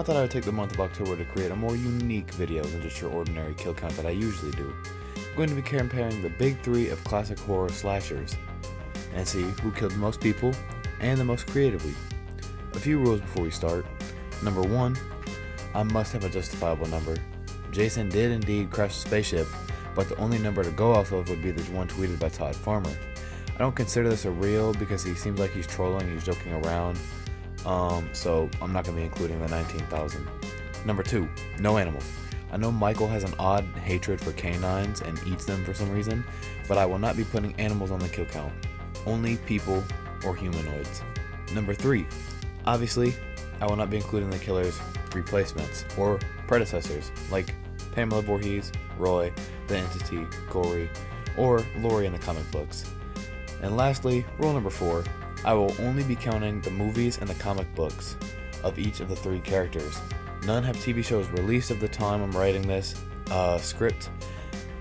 I thought I would take the month of October to create a more unique video than just your ordinary kill count that I usually do. I'm going to be comparing the big three of classic horror slashers, and see who killed the most people and the most creatively. A few rules before we start. Number 1, I must have a justifiable number. Jason did indeed crash the spaceship, but the only number to go off of would be the one tweeted by Todd Farmer. I don't consider this a real because he seems like he's trolling, he's joking around, so I'm not going to be including the 19,000. Number 2, no animals. I know Michael has an odd hatred for canines and eats them for some reason, but I will not be putting animals on the kill count. Only people or humanoids. Number 3, obviously, I will not be including the killer's replacements or predecessors like Pamela Voorhees, Roy, the Entity, Corey, or Laurie in the comic books. And lastly, rule number 4, I will only be counting the movies and the comic books of each of the 3 characters. None have TV shows released at the time I'm writing this script,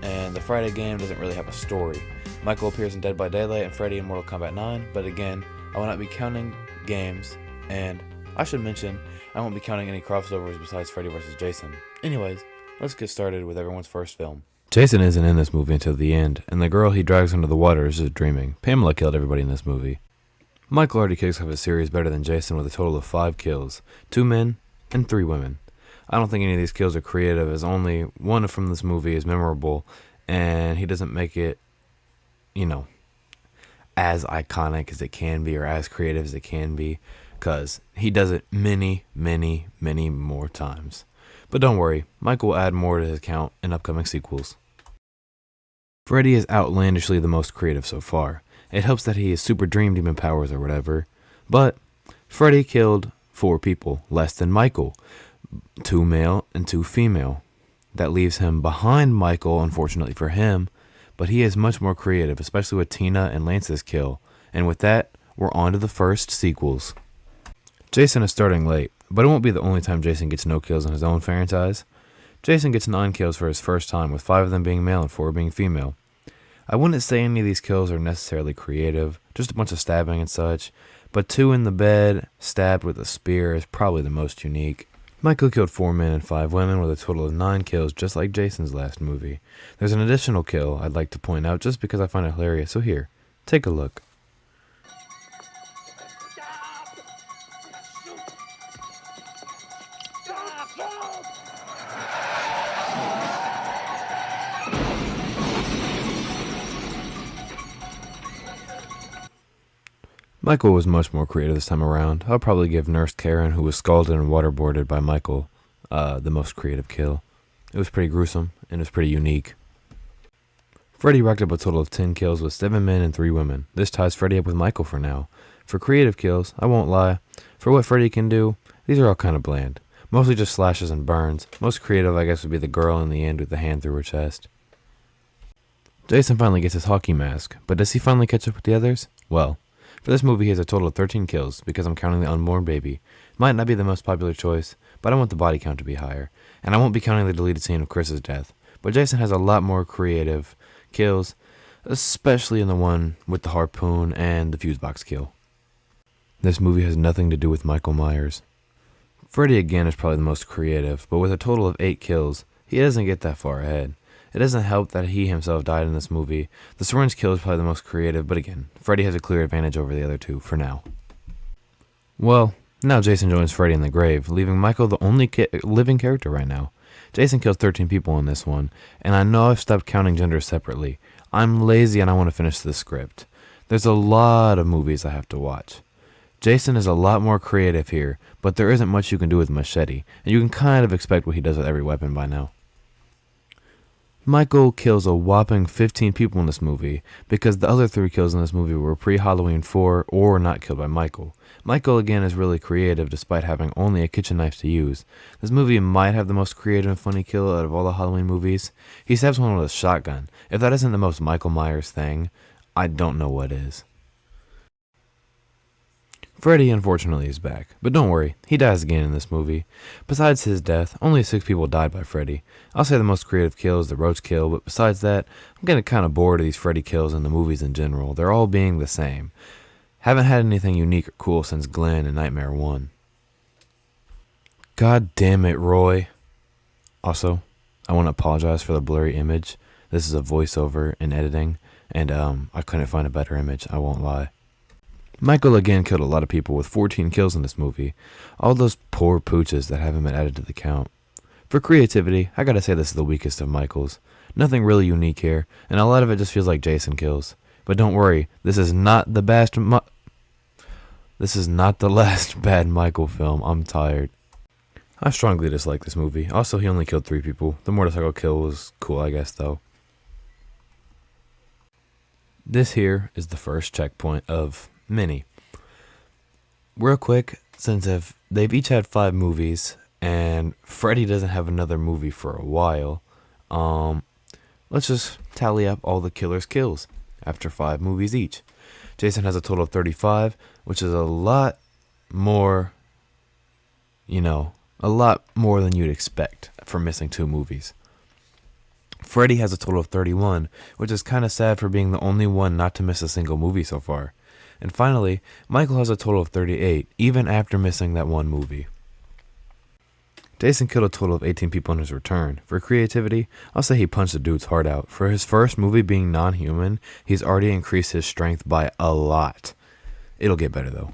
and the Friday game doesn't really have a story. Michael appears in Dead by Daylight and Freddy in Mortal Kombat 9, but again, I will not be counting games, and I should mention, I won't be counting any crossovers besides Freddy vs. Jason. Anyways, let's get started with everyone's first film. Jason isn't in this movie until the end, and the girl he drags under the water is just dreaming. Pamela killed everybody in this movie. Michael already kicks off his series better than Jason with a total of 5 kills, 2 men and 3 women. I don't think any of these kills are creative, as only one from this movie is memorable, and he doesn't make it, as iconic as it can be or as creative as it can be, because he does it many, many, many more times. But don't worry, Michael will add more to his count in upcoming sequels. Freddy is outlandishly the most creative so far. It helps that he has super dream demon powers or whatever, but Freddy killed 4 people, less than Michael, 2 male and 2 female. That leaves him behind Michael, unfortunately for him, but he is much more creative, especially with Tina and Lance's kill. And with that, we're on to the first sequels. Jason is starting late, but it won't be the only time Jason gets no kills in his own franchise. Jason gets 9 kills for his first time, with 5 of them being male and 4 being female. I wouldn't say any of these kills are necessarily creative, just a bunch of stabbing and such, but 2 in the bed, stabbed with a spear, is probably the most unique. Michael killed 4 men and 5 women with a total of 9 kills, just like Jason's last movie. There's an additional kill I'd like to point out just because I find it hilarious, so here, take a look. Michael was much more creative this time around. I'll probably give Nurse Karen, who was scalded and waterboarded by Michael, the most creative kill. It was pretty gruesome, and it was pretty unique. Freddy racked up a total of 10 kills with 7 men and 3 women. This ties Freddy up with Michael for now. For creative kills, I won't lie, for what Freddy can do, these are all kind of bland. Mostly just slashes and burns. Most creative, I guess, would be the girl in the end with the hand through her chest. Jason finally gets his hockey mask, but does he finally catch up with the others? Well, for this movie, he has a total of 13 kills, because I'm counting the unborn baby. Might not be the most popular choice, but I want the body count to be higher. And I won't be counting the deleted scene of Chris's death. But Jason has a lot more creative kills, especially in the one with the harpoon and the fuse box kill. This movie has nothing to do with Michael Myers. Freddy again is probably the most creative, but with a total of 8 kills, he doesn't get that far ahead. It doesn't help that he himself died in this movie. The syringe kill is probably the most creative, but again, Freddy has a clear advantage over the other 2 for now. Well, now Jason joins Freddy in the grave, leaving Michael the only living character right now. Jason kills 13 people in this one, and I know I've stopped counting genders separately. I'm lazy and I want to finish the script. There's a lot of movies I have to watch. Jason is a lot more creative here, but there isn't much you can do with machete, and you can kind of expect what he does with every weapon by now. Michael kills a whopping 15 people in this movie, because the other 3 kills in this movie were pre-Halloween 4 or not killed by Michael. Michael again is really creative despite having only a kitchen knife to use. This movie might have the most creative and funny kill out of all the Halloween movies. He stabs one with a shotgun. If that isn't the most Michael Myers thing, I don't know what is. Freddy, unfortunately, is back, but don't worry, he dies again in this movie. Besides his death, only 6 people died by Freddy. I'll say the most creative kill is the roach kill, but besides that, I'm getting kind of bored of these Freddy kills in the movies in general. They're all being the same. Haven't had anything unique or cool since Glenn in Nightmare 1. God damn it, Roy. Also, I want to apologize for the blurry image. This is a voiceover in editing, and I couldn't find a better image, I won't lie. Michael again killed a lot of people with 14 kills in this movie. All those poor pooches that haven't been added to the count. For creativity, I gotta say this is the weakest of Michael's. Nothing really unique here, and a lot of it just feels like Jason kills. But don't worry, this is not the last bad Michael film. I'm tired. I strongly dislike this movie. Also, he only killed 3 people. The motorcycle kill was cool, I guess, though. This here is the first checkpoint of many. Real quick, since they've each had 5 movies, and Freddy doesn't have another movie for a while, let's just tally up all the killer's kills after 5 movies each. Jason has a total of 35, which is a lot more, a lot more than you'd expect for missing 2 movies. Freddy has a total of 31, which is kind of sad for being the only one not to miss a single movie so far. And finally, Michael has a total of 38, even after missing that 1 movie. Jason killed a total of 18 people in his return. For creativity, I'll say he punched the dude's heart out. For his first movie being non-human, he's already increased his strength by a lot. It'll get better though.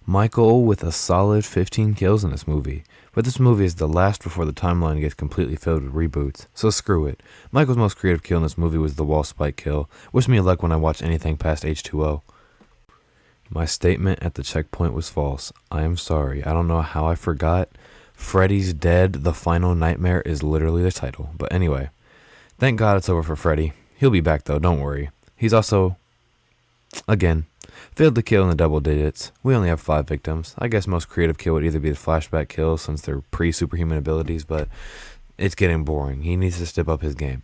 Michael with a solid 15 kills in this movie. But this movie is the last before the timeline gets completely filled with reboots, so screw it. Michael's most creative kill in this movie was the wall spike kill. Wish me luck when I watch anything past H2O. My statement at the checkpoint was false. I am sorry. I don't know how I forgot. Freddy's Dead, The Final Nightmare is literally the title. But anyway, thank God it's over for Freddy. He'll be back though, don't worry. He's also, again, failed to kill in the double digits. We only have 5 victims. I guess most creative kill would either be the flashback kills since they're pre-superhuman abilities, but it's getting boring. He needs to step up his game.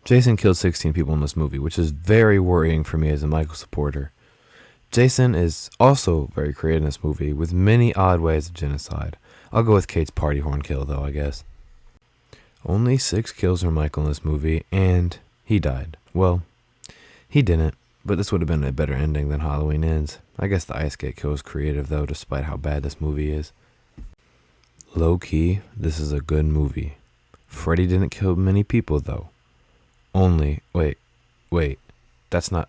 Jason killed 16 people in this movie, which is very worrying for me as a Michael supporter. Jason is also very creative in this movie, with many odd ways of genocide. I'll go with Kate's party horn kill though, I guess. Only 6 kills for Michael in this movie, and he died. Well, he didn't. But this would have been a better ending than Halloween Ends. I guess the ice skate kill is creative though, despite how bad this movie is. Low key, this is a good movie. Freddy didn't kill many people though. Wait. That's not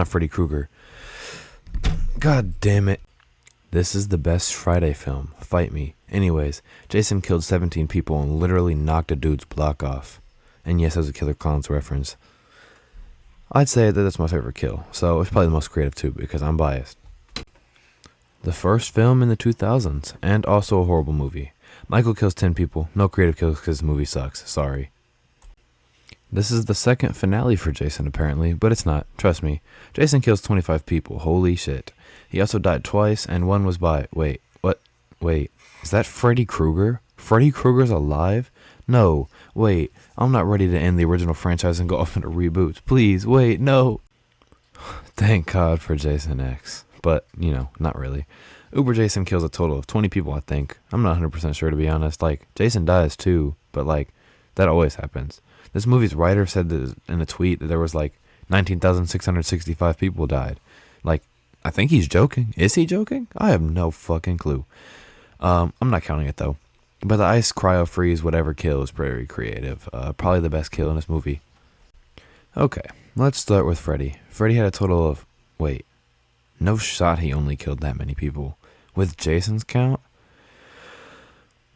Freddy Krueger. God damn it. This is the best Friday film. Fight me. Anyways, Jason killed 17 people and literally knocked a dude's block off. And yes, as a Killer Clowns reference. I'd say that that's my favorite kill, so it's probably the most creative too, because I'm biased. The first film in the 2000s, and also a horrible movie. Michael kills 10 people, no creative kills because the movie sucks, sorry. This is the second finale for Jason apparently, but it's not, trust me. Jason kills 25 people, holy shit. He also died twice, and one was by, wait, is that Freddy Krueger? Freddy Krueger's alive? No, wait, I'm not ready to end the original franchise and go off into reboots. Please, wait, no. Thank God for Jason X. But, not really. Uber Jason kills a total of 20 people, I think. I'm not 100% sure, to be honest. Jason dies too, but, that always happens. This movie's writer said that in a tweet that there was, 19,665 people died. I think he's joking. Is he joking? I have no fucking clue. I'm not counting it, though. But the ice cryo freeze whatever kill is pretty creative. Probably the best kill in this movie. Okay, let's start with Freddy. Freddy had a total of, no shot he only killed that many people. With Jason's count?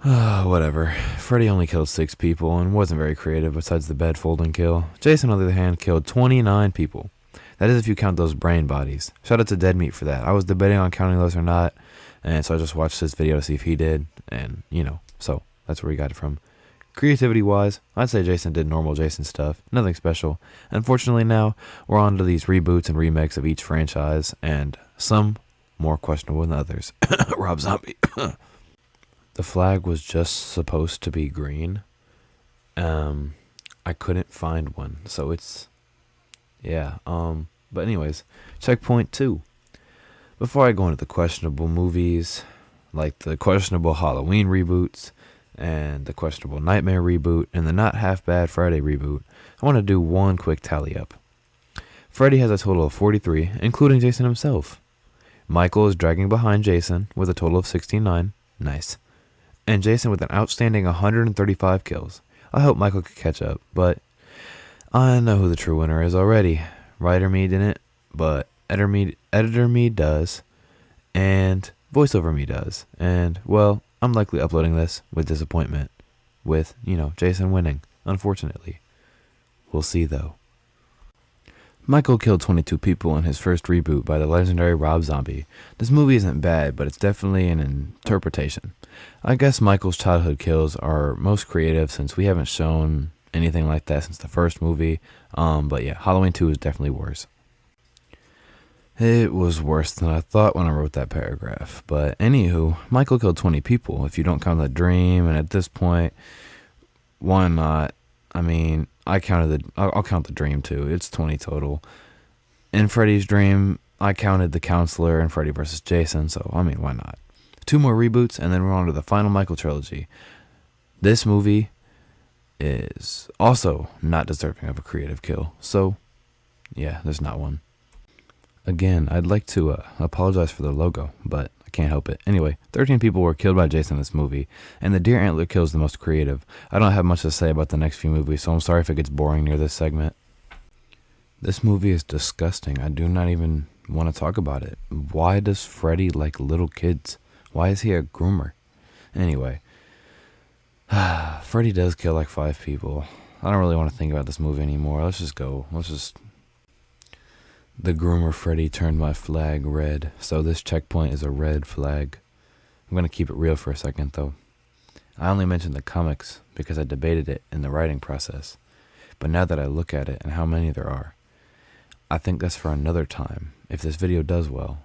Whatever. Freddy only killed 6 people and wasn't very creative besides the bed folding kill. Jason, on the other hand, killed 29 people. That is if you count those brain bodies. Shout out to Dead Meat for that. I was debating on counting those or not, and so I just watched this video to see if he did, and, so that's where we got it from. Creativity-wise, I'd say Jason did normal Jason stuff. Nothing special. Unfortunately now, we're on to these reboots and remakes of each franchise, and some more questionable than others. Rob Zombie. The flag was just supposed to be green. I couldn't find one, so it's... yeah, but anyways, checkpoint 2. Before I go into the questionable movies, like the questionable Halloween reboots, and the questionable Nightmare reboot, and the not half bad Friday reboot, I want to do one quick tally up. Freddy has a total of 43, including Jason himself. Michael is dragging behind Jason with a total of 69. Nice. And Jason with an outstanding 135 kills. I hope Michael could catch up, but I know who the true winner is already. Writer me didn't, but editor me does, and voiceover me does. And, well, I'm likely uploading this with disappointment, with, Jason winning, unfortunately. We'll see, though. Michael killed 22 people in his first reboot by the legendary Rob Zombie. This movie isn't bad, but it's definitely an interpretation. I guess Michael's childhood kills are most creative since we haven't shown anything like that since the first movie. But yeah, Halloween 2 is definitely worse. It was worse than I thought when I wrote that paragraph. But anywho, Michael killed 20 people if you don't count the dream, and at this point, why not? I mean, I'll count the dream too. It's 20 total. In Freddy's dream, I counted the counselor and Freddy vs. Jason, so I mean, why not? 2 more reboots, and then we're on to the final Michael trilogy. This movie is also not deserving of a creative kill, so yeah, there's not one. Again, I'd like to apologize for the logo, but I can't help it. Anyway, 13 people were killed by Jason in this movie, and the deer antler kill is the most creative. I don't have much to say about the next few movies, so I'm sorry if it gets boring near this segment. This movie is disgusting. I do not even want to talk about it. Why does Freddy like little kids? Why is he a groomer? Anyway, Freddy does kill like 5 people. I don't really want to think about this movie anymore. Let's just go. The groomer Freddy turned my flag red, so this checkpoint is a red flag. I'm going to keep it real for a second, though. I only mentioned the comics because I debated it in the writing process. But now that I look at it and how many there are, I think that's for another time, if this video does well.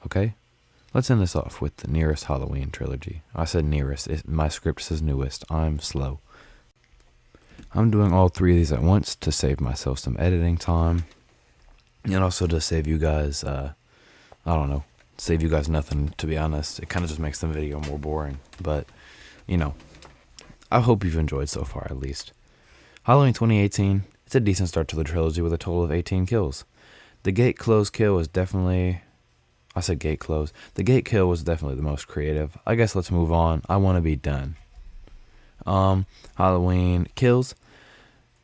Okay? Let's end this off with the nearest Halloween trilogy. I said nearest. My script says newest. I'm slow. I'm doing all 3 of these at once to save myself some editing time. And also to save you guys, save you guys nothing, to be honest. It kind of just makes the video more boring. But, I hope you've enjoyed so far, at least. Halloween 2018, it's a decent start to the trilogy with a total of 18 kills. The gate close kill was definitely... I said gate close. The gate kill was definitely the most creative. I guess let's move on. I want to be done. Halloween kills.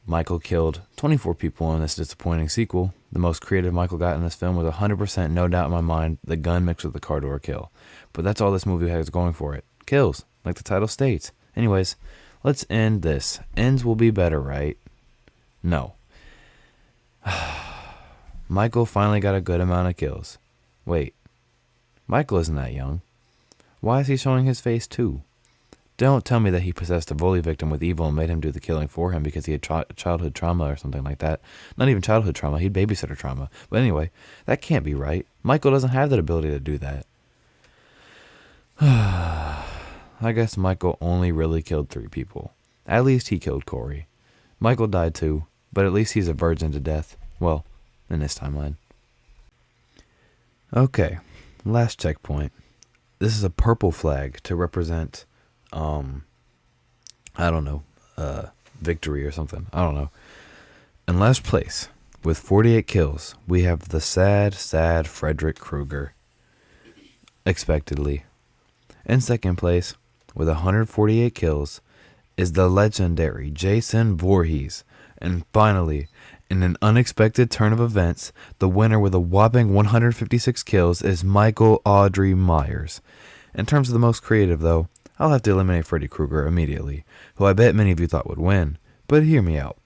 Michael killed 24 people in this disappointing sequel. The most creative Michael got in this film was 100%, no doubt in my mind, the gun mixed with the car door kill. But that's all this movie has going for it. Kills, like the title states. Anyways, let's end this. Ends will be better, right? No. Michael finally got a good amount of kills. Wait, Michael isn't that young. Why is he showing his face too? Don't tell me that he possessed a bully victim with evil and made him do the killing for him because he had childhood trauma or something like that. Not even childhood trauma, he had babysitter trauma. But anyway, that can't be right. Michael doesn't have that ability to do that. I guess Michael only really killed 3 people. At least he killed Corey. Michael died too, but at least he's a virgin to death. Well, in this timeline. Okay, last checkpoint. This is a purple flag to represent... victory or something. I don't know. In last place, with 48 kills, we have the sad Frederick Krueger. Expectedly. In second place, with 148 kills, is the legendary Jason Voorhees. And finally, in an unexpected turn of events, the winner with a whopping 156 kills is Michael Audrey Myers. In terms of the most creative, though, I'll have to eliminate Freddy Krueger immediately, who I bet many of you thought would win. But hear me out.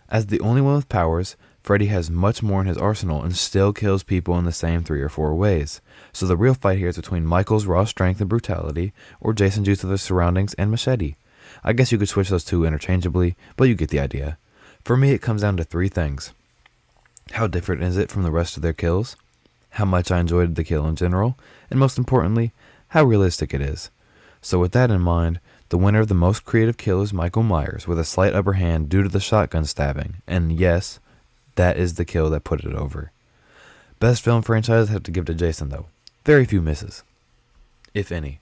As the only one with powers, Freddy has much more in his arsenal and still kills people in the same 3 or 4 ways. So the real fight here is between Michael's raw strength and brutality, or Jason's use of his surroundings and machete. I guess you could switch those 2 interchangeably, but you get the idea. For me, it comes down to 3 things. How different is it from the rest of their kills? How much I enjoyed the kill in general? And most importantly, how realistic it is. So with that in mind, the winner of the most creative kill is Michael Myers, with a slight upper hand due to the shotgun stabbing. And yes, that is the kill that put it over. Best film franchise I have to give to Jason, though. Very few misses. If any.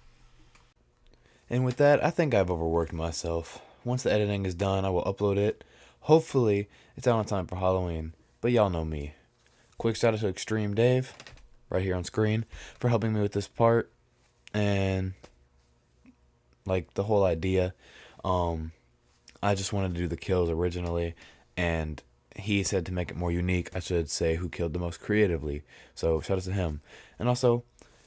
And with that, I think I've overworked myself. Once the editing is done, I will upload it. Hopefully, it's out on time for Halloween. But y'all know me. Quick shout out to Extreme Dave, right here on screen, for helping me with this part. And like the whole idea. Um, I just wanted to do the kills originally, and he said to make it more unique, I should say who killed the most creatively. So shout out to him, and also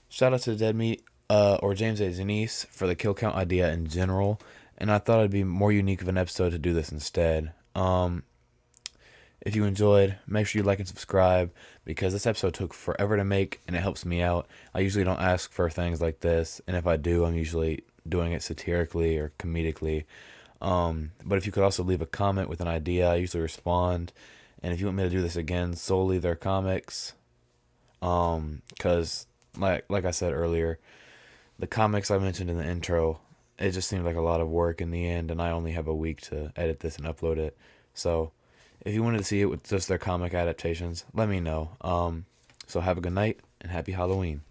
shout out to Dead Meat or James A. Denise for the kill count idea in general. And I thought it'd be more unique of an episode to do this instead. If you enjoyed, make sure you like and subscribe because this episode took forever to make and it helps me out. I usually don't ask for things like this, and if I do, I'm usually doing it satirically or comedically. But if you could also leave a comment with an idea, I usually respond. And if you want me to do this again, solely their comics, because like I said earlier, the comics I mentioned in the intro, it just seemed like a lot of work in the end, and I only have a week to edit this and upload it. So if you wanted to see it with just their comic adaptations, let me know. So have a good night and happy Halloween.